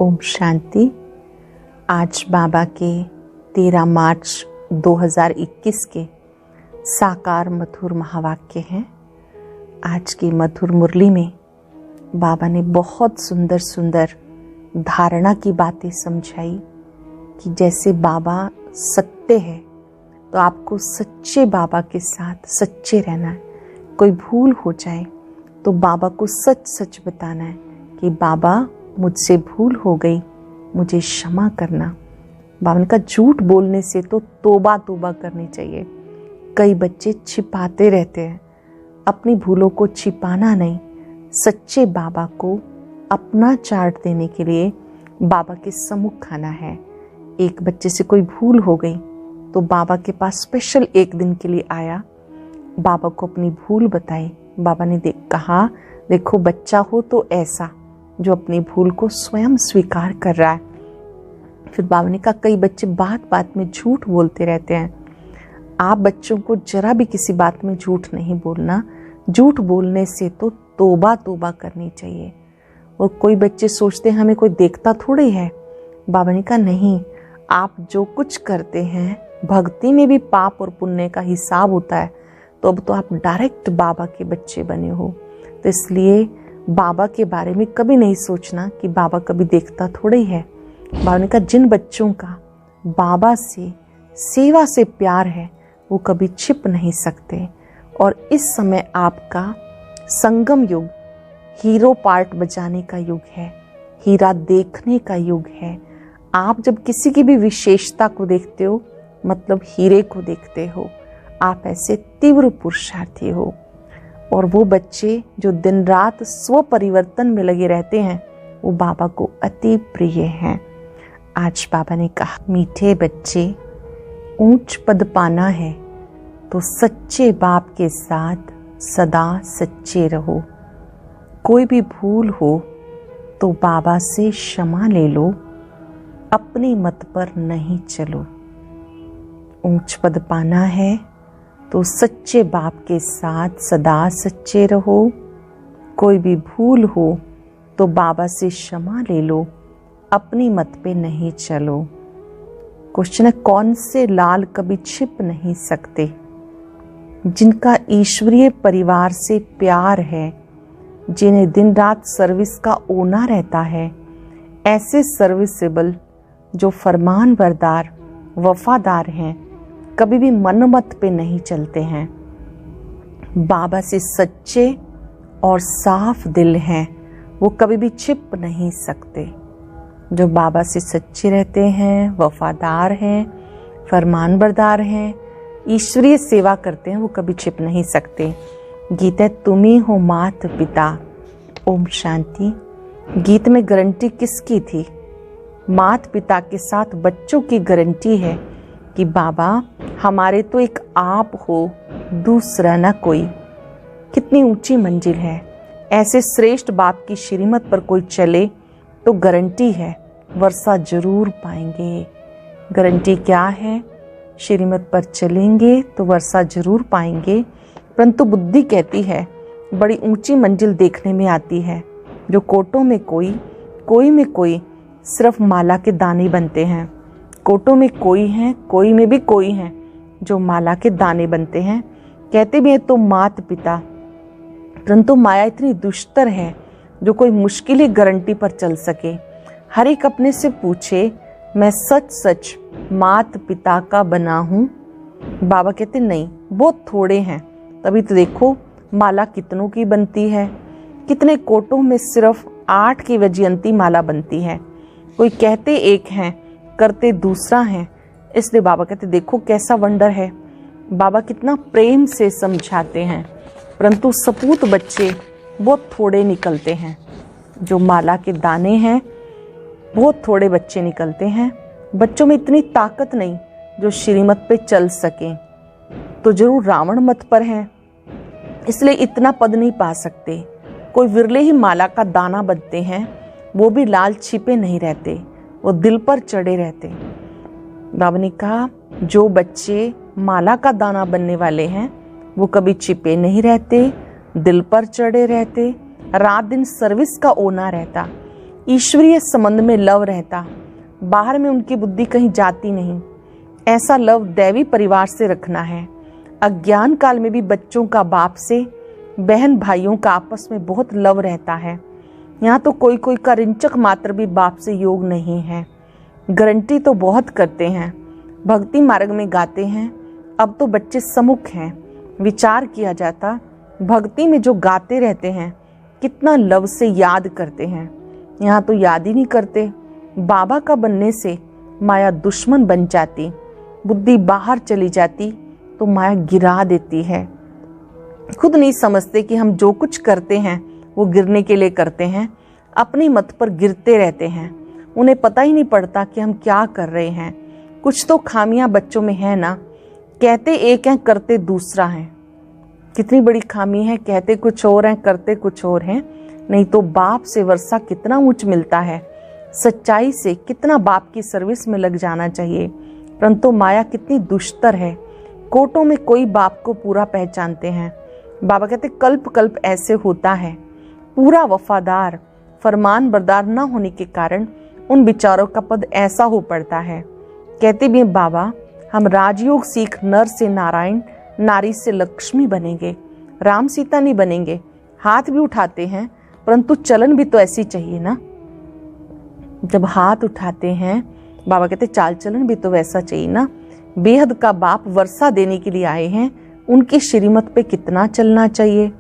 ओम शांति। आज बाबा के 13 मार्च 2021 के साकार मधुर महावाक्य हैं। आज की मधुर मुरली में बाबा ने बहुत सुंदर सुंदर धारणा की बातें समझाई कि जैसे बाबा सत्य है तो आपको सच्चे बाबा के साथ सच्चे रहना है। कोई भूल हो जाए तो बाबा को सच सच बताना है कि बाबा मुझसे भूल हो गई, मुझे क्षमा करना। बाबा ने कहा झूठ बोलने से तो तोबा तोबा करनी चाहिए। कई बच्चे छिपाते रहते हैं, अपनी भूलों को छिपाना नहीं, सच्चे बाबा को अपना चार्ट देने के लिए बाबा के सम्मुख आना है। एक बच्चे से कोई भूल हो गई तो बाबा के पास स्पेशल एक दिन के लिए आया, बाबा को अपनी भूल बताई। बाबा ने कहा देखो बच्चा हो तो ऐसा जो अपनी भूल को स्वयं स्वीकार कर रहा है। फिर बाबा ने कहा कई बच्चे बात बात में झूठ बोलते रहते हैं, आप बच्चों को जरा भी किसी बात में झूठ नहीं बोलना। झूठ बोलने से तो तोबा तोबा करनी चाहिए। और कोई बच्चे सोचते हैं हमें कोई देखता थोड़ी है। बाबा ने कहा नहीं, आप जो कुछ करते हैं भक्ति में भी पाप और पुण्य का हिसाब होता है। तो अब तो आप डायरेक्ट बाबा के बच्चे बने हो, तो इसलिए बाबा के बारे में कभी नहीं सोचना कि बाबा कभी देखता थोड़ा ही है। बाबा ने कहा जिन बच्चों का बाबा से सेवा से प्यार है वो कभी छिप नहीं सकते। और इस समय आपका संगम युग, हीरो पार्ट बजाने का युग है, हीरा देखने का युग है। आप जब किसी की भी विशेषता को देखते हो मतलब हीरे को देखते हो। आप ऐसे तीव्र पुरुषार्थी हो। और वो बच्चे जो दिन रात स्व परिवर्तन में लगे रहते हैं वो बाबा को अति प्रिय हैं। आज बाबा ने कहा मीठे बच्चे, ऊंच पद पाना है तो सच्चे बाप के साथ सदा सच्चे रहो। कोई भी भूल हो तो बाबा से क्षमा ले लो, अपनी मत पर नहीं चलो। ऊंच पद पाना है तो सच्चे बाप के साथ सदा सच्चे रहो। कोई भी भूल हो तो बाबा से क्षमा ले लो, अपनी मत पे नहीं चलो। क्वेश्चन है कौन से लाल कभी छिप नहीं सकते? जिनका ईश्वरीय परिवार से प्यार है, जिन्हें दिन रात सर्विस का ओना रहता है, ऐसे सर्विसेबल जो फरमान बरदार वफादार हैं, कभी भी मनमत पे नहीं चलते हैं। बाबा से सच्चे और साफ दिल हैं, वो कभी भी छिप नहीं सकते। जो बाबा से सच्चे रहते हैं, वफादार हैं, फरमानबरदार हैं, ईश्वरीय सेवा करते हैं, वो कभी छिप नहीं सकते। गीत है तुम ही हो मात पिता। ओम शांति। गीत में गारंटी किसकी थी? मात पिता के साथ बच्चों की गारंटी है कि बाबा हमारे तो एक आप हो, दूसरा ना कोई। कितनी ऊंची मंजिल है। ऐसे श्रेष्ठ बाप की श्रीमत पर कोई चले तो गारंटी है वर्षा जरूर पाएंगे। गारंटी क्या है? श्रीमत पर चलेंगे तो वर्षा जरूर पाएंगे। परंतु बुद्धि कहती है बड़ी ऊंची मंजिल देखने में आती है। जो कोटों में कोई में कोई सिर्फ माला के दाने बनते हैं। कोटों में कोई है, कोई में भी कोई है जो माला के दाने बनते हैं। कहते भी हैं तो मात पिता, परंतु माया इतनी दुष्टर है जो कोई मुश्किल ही गारंटी पर चल सके। हर एक अपने से पूछे मैं सच सच मात पिता का बना हूँ? बाबा कहते नहीं, बहुत थोड़े हैं। तभी तो देखो माला कितनों की बनती है। कितने कोटों में सिर्फ 8 की वजयंती माला बनती है। कोई कहते एक हैं, करते दूसरा है। इसलिए बाबा कहते देखो कैसा वंडर है। बाबा कितना प्रेम से समझाते हैं, परंतु सपूत बच्चे बहुत थोड़े निकलते हैं। जो माला के दाने हैं बहुत थोड़े बच्चे निकलते हैं। बच्चों में इतनी ताकत नहीं जो श्रीमत पे चल सके। तो जरूर रावण मत पर हैं, इसलिए इतना पद नहीं पा सकते। कोई विरले ही माला का दाना बनते हैं, वो भी लाल छिपे नहीं रहते, वो दिल पर चढ़े रहते। बाबा ने कहा जो बच्चे माला का दाना बनने वाले हैं वो कभी छिपे नहीं रहते, दिल पर चढ़े रहते, रात दिन सर्विस का ओना रहता। ईश्वरीय संबंध में लव रहता, बाहर में उनकी बुद्धि कहीं जाती नहीं। ऐसा लव दैवी परिवार से रखना है। अज्ञान काल में भी बच्चों का बाप से, बहन भाइयों का आपस में बहुत लव रहता है। यहाँ तो कोई कोई का रिंचक मात्र भी बाप से योग नहीं है। गारंटी तो बहुत करते हैं, भक्ति मार्ग में गाते हैं। अब तो बच्चे सम्मुख हैं, विचार किया जाता भक्ति में जो गाते रहते हैं कितना लव से याद करते हैं। यहाँ तो याद ही नहीं करते। बाबा का बनने से माया दुश्मन बन जाती, बुद्धि बाहर चली जाती तो माया गिरा देती है। खुद नहीं समझते कि हम जो कुछ करते हैं वो गिरने के लिए करते हैं, अपनी मत पर गिरते रहते हैं। उन्हें पता ही नहीं पड़ता कि हम क्या कर रहे हैं। कुछ तो खामियां बच्चों में है ना, कहते एक हैं करते दूसरा है। कितनी बड़ी खामी है, कहते कुछ और हैं करते कुछ और हैं। नहीं तो बाप से वर्षा कितना ऊंच मिलता है। सच्चाई से कितना बाप की सर्विस में लग जाना चाहिए, परंतु माया कितनी दुष्टर है। कोटों में कोई बाप को पूरा पहचानते हैं। बाबा कहते कल्प कल्प ऐसे होता है। पूरा वफादार फरमान बरदार न होने के कारण उन विचारों का पद ऐसा हो पड़ता है। कहते भी बाबा हम राजयोग सीख नर से नारायण, नारी से लक्ष्मी बनेंगे, राम सीता नहीं बनेंगे। हाथ भी उठाते हैं परंतु चलन भी तो ऐसी चाहिए ना। जब हाथ उठाते हैं बाबा कहते चाल चलन भी तो वैसा चाहिए ना। बेहद का बाप वर्षा देने के लिए आए हैं, उनकी श्रीमत पे कितना चलना चाहिए।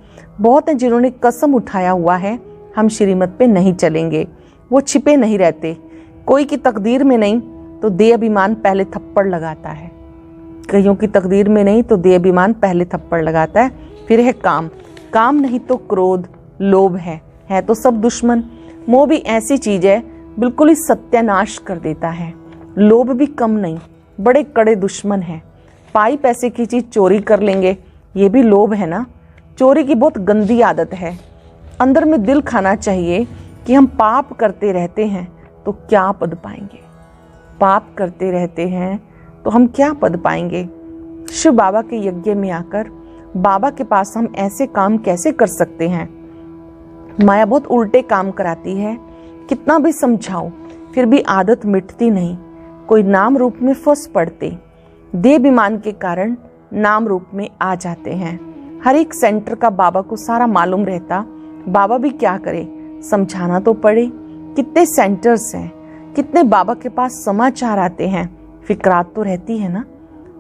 बहुत हैं जिन्होंने कसम उठाया हुआ है हम श्रीमत पे नहीं चलेंगे। वो छिपे नहीं रहते। कोई की तकदीर में नहीं तो देह अभिमान पहले थप्पड़ लगाता है, कईयों की तकदीर में नहीं तो देह अभिमान पहले थप्पड़ लगाता है। फिर है काम, काम नहीं तो क्रोध लोभ है तो सब दुश्मन। मोह भी ऐसी चीज है बिल्कुल ही सत्यानाश कर देता है। लोभ भी कम नहीं, बड़े कड़े दुश्मन है। पाई पैसे की चीज चोरी कर लेंगे, ये भी लोभ है ना। चोरी की बहुत गंदी आदत है। अंदर में दिल खाना चाहिए कि हम पाप करते रहते हैं तो क्या पद पाएंगे। पाप करते रहते हैं तो हम क्या पद पाएंगे। शिव बाबा के यज्ञ में आकर बाबा के पास हम ऐसे काम कैसे कर सकते हैं। माया बहुत उल्टे काम कराती है। कितना भी समझाओ फिर भी आदत मिटती नहीं। कोई नाम रूप में फंस पड़ते, देहाभिमान के कारण नाम रूप में आ जाते हैं। हर एक सेंटर का बाबा को सारा मालूम रहता, बाबा भी क्या करे, समझाना तो पड़े। कितने सेंटर्स हैं, कितने बाबा के पास समाचार आते हैं। फिक्रात तो रहती है ना,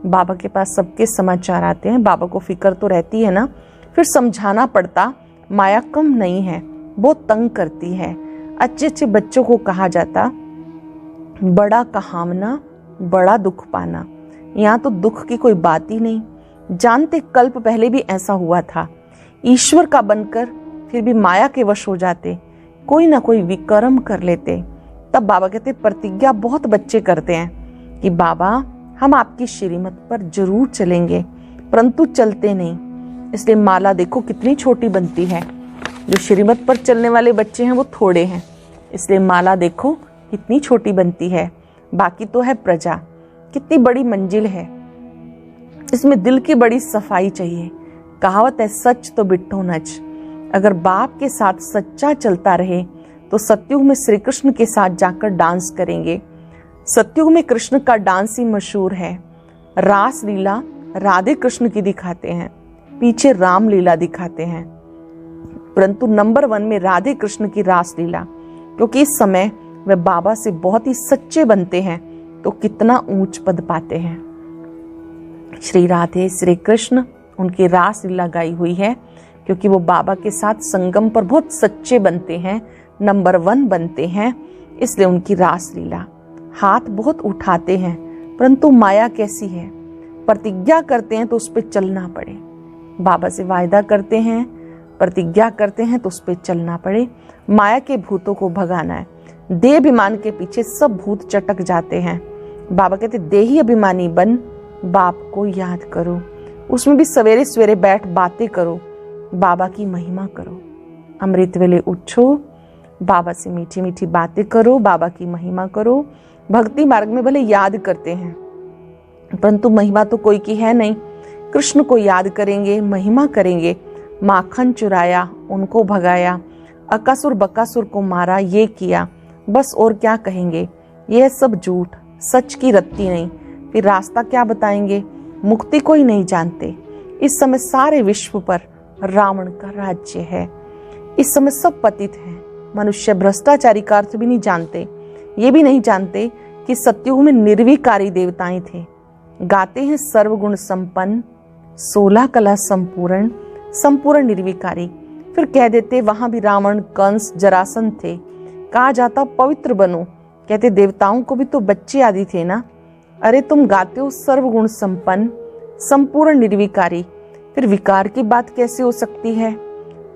बाबा के पास सबके समाचार आते हैं, बाबा को फिक्र तो रहती है ना। फिर समझाना पड़ता। माया कम नहीं है, बहुत तंग करती है। अच्छे अच्छे बच्चों को कहा जाता बड़ा कहावना बड़ा दुख पाना। यहाँ तो दुख की कोई बात ही नहीं। जानते कल्प पहले भी ऐसा हुआ था। ईश्वर का बनकर फिर भी माया के वश हो जाते, कोई ना कोई विकर्म कर लेते। तब बाबा कहते प्रतिज्ञा बहुत बच्चे करते हैं कि बाबा हम आपकी श्रीमत पर जरूर चलेंगे, परंतु चलते नहीं। इसलिए माला देखो कितनी छोटी बनती है। जो श्रीमत पर चलने वाले बच्चे हैं वो थोड़े हैं, इसलिए माला देखो कितनी छोटी बनती है। बाकी तो है प्रजा, कितनी बड़ी मंजिल है। इसमें दिल की बड़ी सफाई चाहिए। कहावत है सच तो बिट्ठो नच। अगर बाप के साथ सच्चा चलता रहे तो सतयुग में श्री कृष्ण के साथ जाकर डांस करेंगे। सतयुग में कृष्ण का डांस ही मशहूर है। रास लीला राधे कृष्ण की दिखाते हैं, पीछे राम लीला दिखाते हैं, परंतु नंबर 1 में राधे कृष्ण की रास लीला, क्योंकि इस समय वे बाबा से बहुत ही सच्चे बनते हैं तो कितना ऊंच पद पाते हैं। श्री राधे श्री कृष्ण उनकी रास लीला गाई हुई है, क्योंकि वो बाबा के साथ संगम पर बहुत सच्चे बनते हैं, नंबर 1 बनते हैं, इसलिए उनकी रास लीला। हाथ बहुत उठाते हैं, परंतु माया कैसी है, प्रतिज्ञा करते हैं तो उस पर चलना पड़े। बाबा से वायदा करते हैं, प्रतिज्ञा करते हैं तो उस पर चलना पड़े। माया के भूतों को भगाना है। देह अभिमान के पीछे सब भूत चटक जाते हैं। बाबा कहते देही अभिमानी बन, बाप को याद करो। उसमें भी सवेरे सवेरे बैठ बातें करो, बाबा की महिमा करो। अमृत वेले उठो, बाबा से मीठी मीठी बातें करो, बाबा की महिमा करो। भक्ति मार्ग में भले याद करते हैं, परंतु महिमा तो कोई की है नहीं। कृष्ण को याद करेंगे, महिमा करेंगे। माखन चुराया, उनको भगाया, अकासुर बकासुर को मारा, ये किया, बस और क्या कहेंगे, यह सब झूठ, सच की रत्ती नहीं। फिर रास्ता क्या बताएंगे, मुक्ति को ही नहीं जानते। इस समय सारे विश्व पर रावण का राज्य है। इस समय सब पतित हैं। मनुष्य भ्रष्टाचारी का अर्थ भी नहीं जानते। ये भी नहीं जानते कि सतयुग में निर्विकारी देवताएं थे। गाते हैं सर्वगुण संपन्न, 16 कला संपूर्ण, संपूर्ण निर्विकारी। फिर कह देते वहां भी रावण, कंस, जरासंध थे। कहा जाता पवित्र बनो, कहते देवताओं को भी तो बच्चे आदि थे ना। अरे तुम गाते हो सर्वगुण संपन्न, संपूर्ण निर्विकारी, फिर विकार की बात कैसे हो सकती है?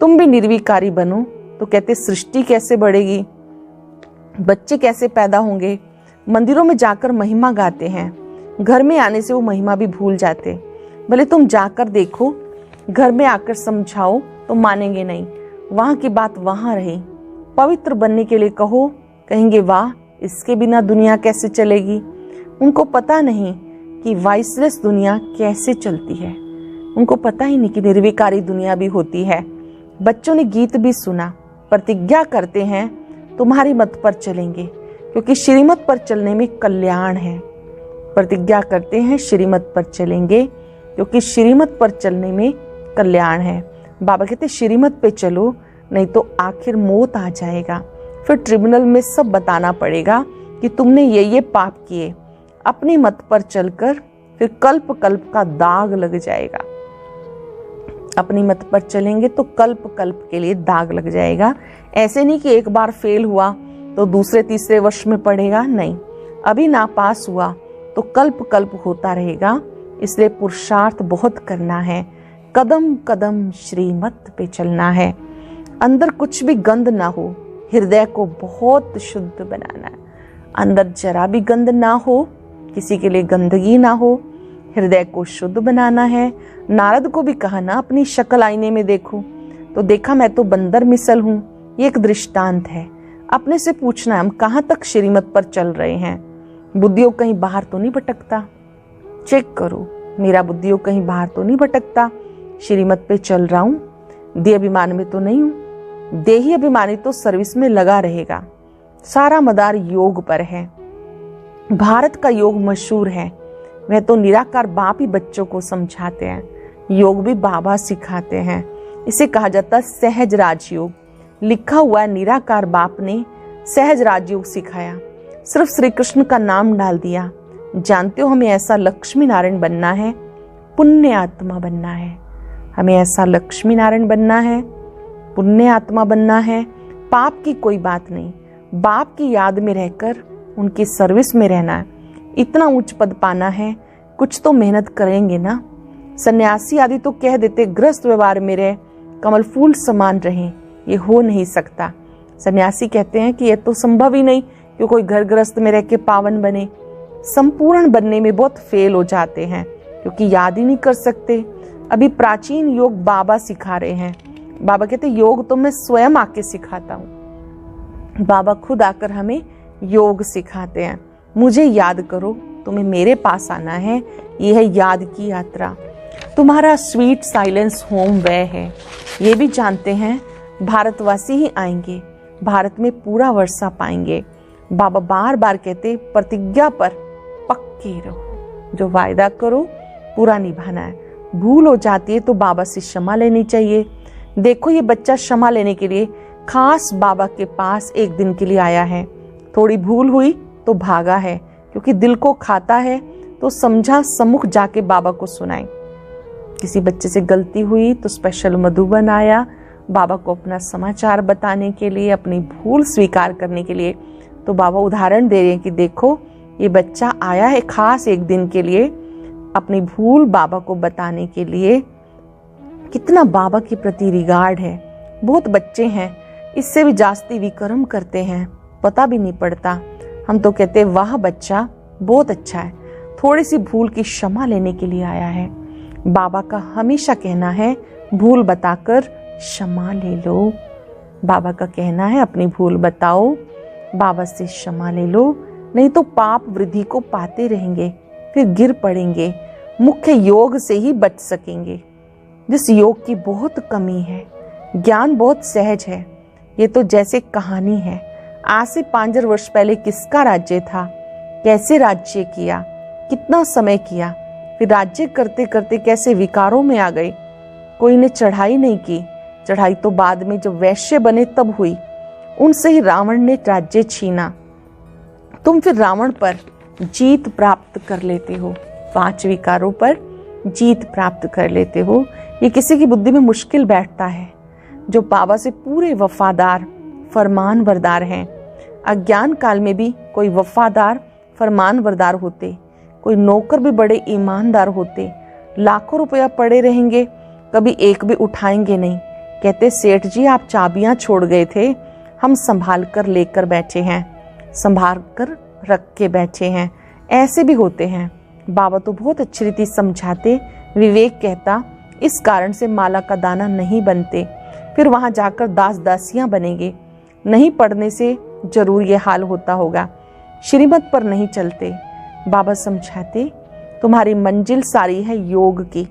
तुम भी निर्विकारी बनो तो कहते सृष्टि कैसे बढ़ेगी, बच्चे कैसे पैदा होंगे? मंदिरों में जाकर महिमा गाते हैं, घर में आने से वो महिमा भी भूल जाते। भले तुम जाकर देखो, घर में आकर समझाओ तो मानेंगे नहीं। वहां की बात वहां रही। पवित्र बनने के लिए कहो, कहेंगे वाह, इसके बिना दुनिया कैसे चलेगी। उनको पता नहीं कि वाइसलेस दुनिया कैसे चलती है। उनको पता ही नहीं कि निर्विकारी दुनिया भी होती है। बच्चों ने गीत भी सुना, प्रतिज्ञा करते हैं तुम्हारी मत पर चलेंगे, क्योंकि श्रीमत पर चलने में कल्याण है। प्रतिज्ञा करते हैं श्रीमत पर चलेंगे, क्योंकि श्रीमत पर चलने में कल्याण है। बाबा कहते श्रीमत पे चलो, नहीं तो आखिर मौत आ जाएगा। फिर ट्रिब्यूनल में सब बताना पड़ेगा कि तुमने ये पाप किए। अपनी मत पर चलकर फिर कल्प कल्प का दाग लग जाएगा। अपनी मत पर चलेंगे तो कल्प कल्प के लिए दाग लग जाएगा। ऐसे नहीं कि एक बार फेल हुआ तो दूसरे तीसरे वर्ष में पढ़ेगा, नहीं। अभी नापास हुआ तो कल्प कल्प होता रहेगा। इसलिए पुरुषार्थ बहुत करना है, कदम कदम श्रीमत पे चलना है। अंदर कुछ भी गंद ना हो, हृदय को बहुत शुद्ध बनाना है। अंदर जरा भी गंद ना हो, किसी के लिए गंदगी ना हो, हृदय को शुद्ध बनाना है। नारद को भी कहा ना, अपनी शक्ल आईने में देखो तो देखा मैं तो बंदर मिसल हूं। ये एक दृष्टांत है। अपने से पूछना है हम कहाँ तक श्रीमत पर चल रहे हैं। बुद्धियों कहीं बाहर तो नहीं भटकता? चेक करो, मेरा बुद्धियों कहीं बाहर तो नहीं भटकता? श्रीमत पे चल रहा हूं, देह अभिमान में तो नहीं हूं। देही अभिमानी तो सर्विस में लगा रहेगा। सारा मदार योग पर है। भारत का योग मशहूर है। वह तो निराकार बाप ही बच्चों को समझाते हैं, योग भी बाबा सिखाते हैं। इसे कहा जाता है सहज राजयोग। लिखा हुआ निराकार बाप ने सहज राजयोग सिखाया। सिर्फ श्री कृष्ण का नाम डाल दिया। जानते हो हमें ऐसा लक्ष्मी नारायण बनना है, पुण्य आत्मा बनना है। हमें ऐसा लक्ष्मी नारायण बनना है, पुण्य आत्मा बनना है। पाप की कोई बात नहीं, बाप की याद में रहकर उनकी सर्विस में रहना है। इतना उच्च पद पाना है, कुछ तो मेहनत करेंगे ना। सन्यासी आदि तो कह देते गृहस्थ व्यवहार में रहे, कमल फूल समान रहें। ये हो नहीं सकता। सन्यासी कहते हैं कि यह तो संभव ही नहीं कि कोई घर गृहस्थ में रह के पावन बने। संपूर्ण बनने में बहुत फेल हो जाते हैं, क्योंकि याद ही नहीं कर सकते। अभी प्राचीन योग बाबा सिखा रहे हैं। बाबा कहते योग तो मैं स्वयं आके सिखाता हूँ। बाबा खुद आकर हमें योग सिखाते हैं। मुझे याद करो, तुम्हें मेरे पास आना है। यह है याद की यात्रा। तुम्हारा स्वीट साइलेंस होम वह है। ये भी जानते हैं भारतवासी ही आएंगे, भारत में पूरा वर्षा पाएंगे। बाबा बार बार कहते प्रतिज्ञा पर पक्के रहो। जो वायदा करो पूरा निभाना है। भूल हो जाती है तो बाबा से क्षमा लेनी चाहिए। देखो ये बच्चा क्षमा लेने के लिए खास बाबा के पास एक दिन के लिए आया है। थोड़ी भूल हुई तो भागा है, क्योंकि दिल को खाता है तो समझा सम्मुख जाके बाबा को सुनाए। किसी बच्चे से गलती हुई तो स्पेशल मधुबन आया बाबा को अपना समाचार बताने के लिए, अपनी भूल स्वीकार करने के लिए। तो बाबा उदाहरण दे रहे हैं कि देखो ये बच्चा आया है खास एक दिन के लिए अपनी भूल बाबा को बताने के लिए। कितना बाबा के प्रति रिगार्ड है। बहुत बच्चे हैं इससे भी जास्ती विक्रम करते हैं, पता भी नहीं पड़ता। हम तो कहते हैं वाह बच्चा बहुत अच्छा है, थोड़ी सी भूल की क्षमा लेने के लिए आया है। बाबा का हमेशा कहना है भूल बताकर क्षमा ले लो। बाबा का कहना है अपनी भूल बताओ, बाबा से क्षमा ले लो, नहीं तो पाप वृद्धि को पाते रहेंगे, फिर गिर पड़ेंगे। मुख्य योग से ही बच सकेंगे, जिस योग की बहुत कमी है। ज्ञान बहुत सहज है, ये तो जैसे कहानी है। आज से 5,000 वर्ष पहले किसका राज्य था, कैसे राज्य किया, कितना समय किया, फिर राज्य करते करते कैसे विकारों में आ गए। कोई ने चढ़ाई नहीं की, चढ़ाई तो बाद में जब वैश्य बने तब हुई, उनसे ही रावण ने राज्य छीना। तुम फिर रावण पर जीत प्राप्त कर लेते हो, 5 विकारों पर जीत प्राप्त कर लेते हो। ये किसी की बुद्धि में मुश्किल बैठता है। जो बाबा से पूरे वफादार फरमान बरदार हैं, अज्ञान काल में भी कोई वफादार फरमान बरदार होते, कोई नौकर भी बड़े ईमानदार होते, लाखों रुपया पड़े रहेंगे, कभी एक भी उठाएंगे नहीं। कहते सेठ जी आप चाबियां छोड़ गए थे, हम संभाल कर लेकर बैठे हैं, संभाल कर रख के बैठे हैं। ऐसे भी होते हैं। बाबा तो बहुत अच्छी रीति समझाते। विवेक कहता इस कारण से माला का दाना नहीं बनते, फिर वहां जाकर दास दासियां बनेंगे। नहीं पढ़ने से जरूर ये हाल होता होगा, श्रीमत पर नहीं चलते। बाबा समझाते तुम्हारी मंजिल सारी है योग की,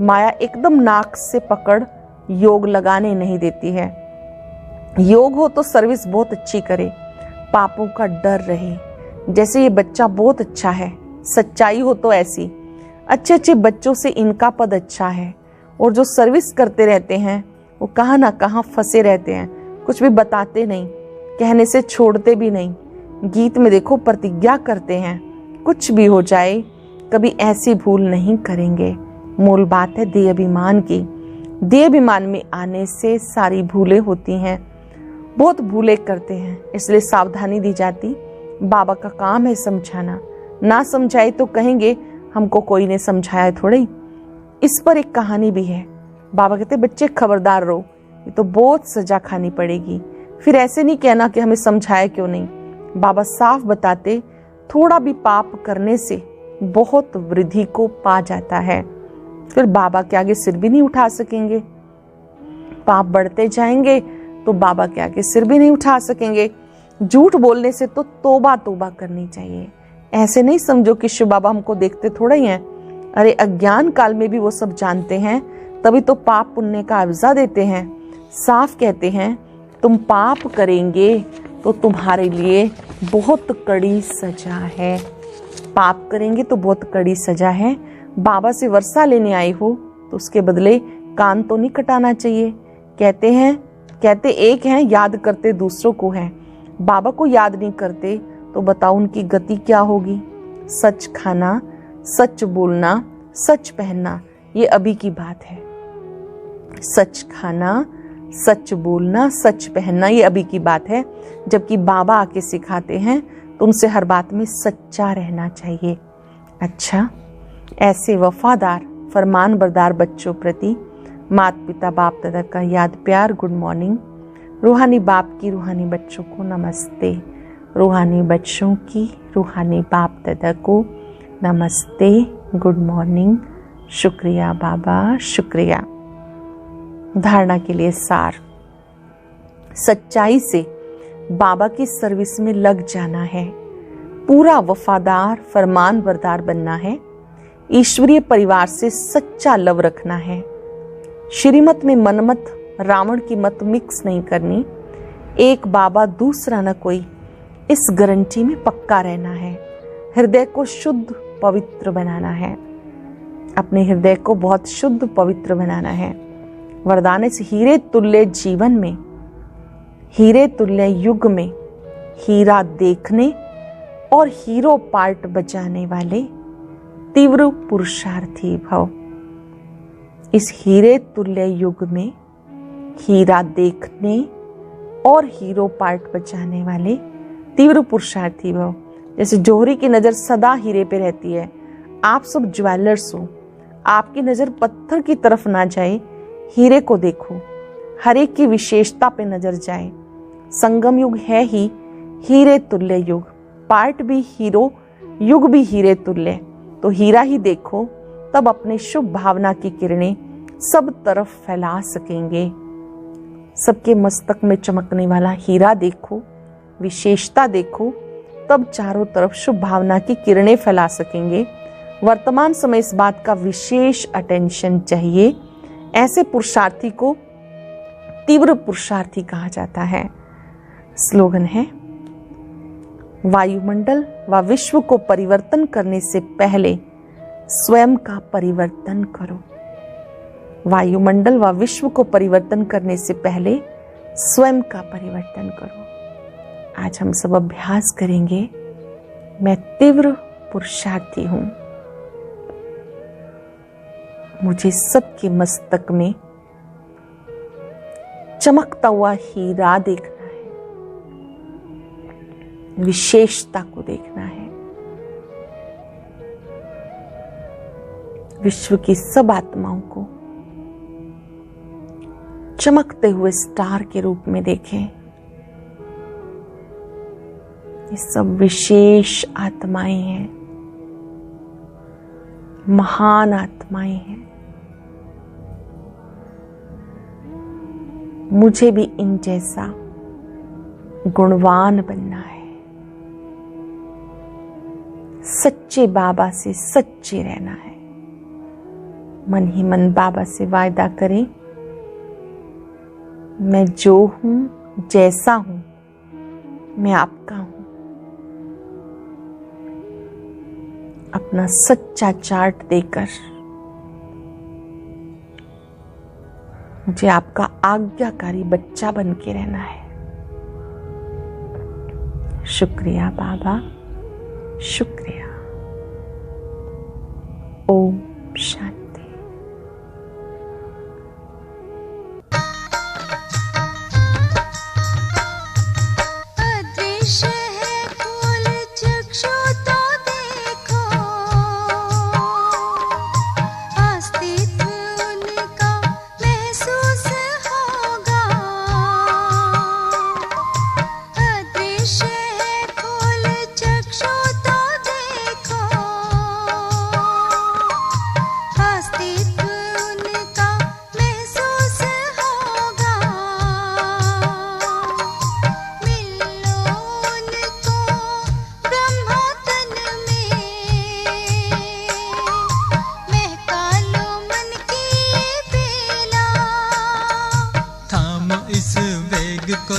माया एकदम नाक से पकड़ योग लगाने नहीं देती है। योग हो तो सर्विस बहुत अच्छी करे, पापों का डर रहे। जैसे ये बच्चा बहुत अच्छा है, सच्चाई हो तो ऐसी। अच्छे अच्छे बच्चों से इनका पद अच्छा है, और जो सर्विस करते रहते हैं वो कहाँ ना कहाँ फंसे रहते हैं, कुछ भी बताते नहीं, कहने से छोड़ते भी नहीं। गीत में देखो प्रतिज्ञा करते हैं कुछ भी हो जाए कभी ऐसी भूल नहीं करेंगे। मूल बात है देह अभिमान की। देह अभिमान में आने से सारी भूलें होती हैं। बहुत भूलें करते हैं, इसलिए सावधानी दी जाती। बाबा का काम है समझाना, ना समझाए तो कहेंगे हमको कोई ने समझाया थोड़ी। इस पर एक कहानी भी है। बाबा कहते बच्चे खबरदार रहो, ये तो बहुत सजा खानी पड़ेगी। फिर ऐसे नहीं कहना कि हमें समझाया क्यों नहीं। बाबा साफ बताते थोड़ा भी पाप करने से बहुत वृद्धि को पा जाता है। फिर बाबा के आगे सिर भी नहीं उठा सकेंगे। पाप बढ़ते जाएंगे तो बाबा के आगे सिर भी नहीं उठा सकेंगे। झूठ बोलने से तो तोबा तोबा करनी चाहिए। ऐसे नहीं समझो कि शिव बाबा हमको देखते थोड़ा ही हैं। अरे अज्ञान काल में भी वो सब जानते हैं, तभी तो पाप पुण्य का अवजा देते हैं। साफ कहते हैं तुम पाप करेंगे तो तुम्हारे लिए बहुत कड़ी सजा है। पाप करेंगे तो बहुत कड़ी सजा है। बाबा से वर्षा लेने आए हो तो उसके बदले कान तो नहीं कटाना चाहिए। कहते एक हैं याद करते दूसरों को हैं। बाबा को याद नहीं करते तो बताओ उनकी गति क्या होगी। सच खाना, सच बोलना, सच पहनना, ये अभी की बात है। सच खाना, सच बोलना, सच पहनना, ये अभी की बात है। जबकि बाबा आके सिखाते हैं तो उनसे हर बात में सच्चा रहना चाहिए। अच्छा, ऐसे वफादार फरमान बरदार बच्चों प्रति माता पिता बाप दादा का याद प्यार गुड मॉर्निंग। रूहानी बाप की रूहानी बच्चों को नमस्ते। रूहानी बच्चों की रूहानी बाप दादा को नमस्ते, गुड मॉर्निंग। शुक्रिया बाबा, शुक्रिया। धारणा के लिए सार, सच्चाई से बाबा की सर्विस में लग जाना है। पूरा वफादार फरमान बरदार बनना है। ईश्वरीय परिवार से सच्चा लव रखना है। श्रीमत में मनमत रावण की मत मिक्स नहीं करनी। एक बाबा दूसरा न कोई, इस गारंटी में पक्का रहना है। हृदय को शुद्ध पवित्र बनाना है। अपने हृदय को बहुत शुद्ध पवित्र बनाना है। वरदान इस हीरे तुल्य जीवन में, हीरे तुल्य युग में हीरा देखने और हीरो पार्ट बजाने वाले तीव्र पुरुषार्थी भव। इस हीरे तुल्य युग में हीरा देखने और हीरो पार्ट बजाने वाले तीव्र पुरुषार्थी भव। जैसे जोहरी की नजर सदा हीरे पे रहती है। आप सब ज्वेलर्स हो, आपकी नजर पत्थर की तरफ ना जाए, हीरे को देखो। हर एक की विशेषता पे नजर जाए। संगम युग है ही हीरे तुल्य युग। पार्ट भी हीरो, युग भी हीरे तुल्य। तो हीरा ही देखो, तब अपने शुभ भावना की किरणें सब तरफ फैला सकेंगे। सबके मस्तक में चमकने वाला हीरा देखो, विशेषता देखो, तब चारों तरफ शुभ भावना की किरणें फैला सकेंगे। वर्तमान समय इस बात का विशेष अटेंशन चाहिए। ऐसे पुरुषार्थी को तीव्र पुरुषार्थी कहा जाता है। स्लोगन है, वायुमंडल व विश्व को परिवर्तन करने से पहले स्वयं का परिवर्तन करो। वायुमंडल व विश्व को परिवर्तन करने से पहले स्वयं का परिवर्तन करो। आज हम सब अभ्यास करेंगे। मैं तीव्र पुरुषार्थी हूं। मुझे सबके मस्तक में चमकता हुआ हीरा देखना है, विशेषता को देखना है। विश्व की सब आत्माओं को चमकते हुए स्टार के रूप में देखें। ये सब विशेष आत्माएं हैं, महान आत्माएं हैं। मुझे भी इन जैसा गुणवान बनना है। सच्चे बाबा से सच्चे रहना है। मन ही मन बाबा से वायदा करें, मैं जो हूं, जैसा हूं, मैं आपका हूं। अपना सच्चा चार्ट देकर मुझे आपका आज्ञाकारी बच्चा बन के रहना है। शुक्रिया बाबा, शुक्रिया। ओम शांति।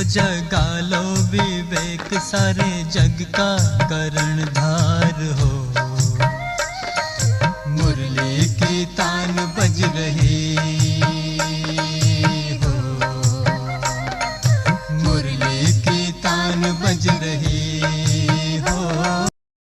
जगा लो विवेक, सारे जग का कर्णधार हो। मुरली की तान बज रही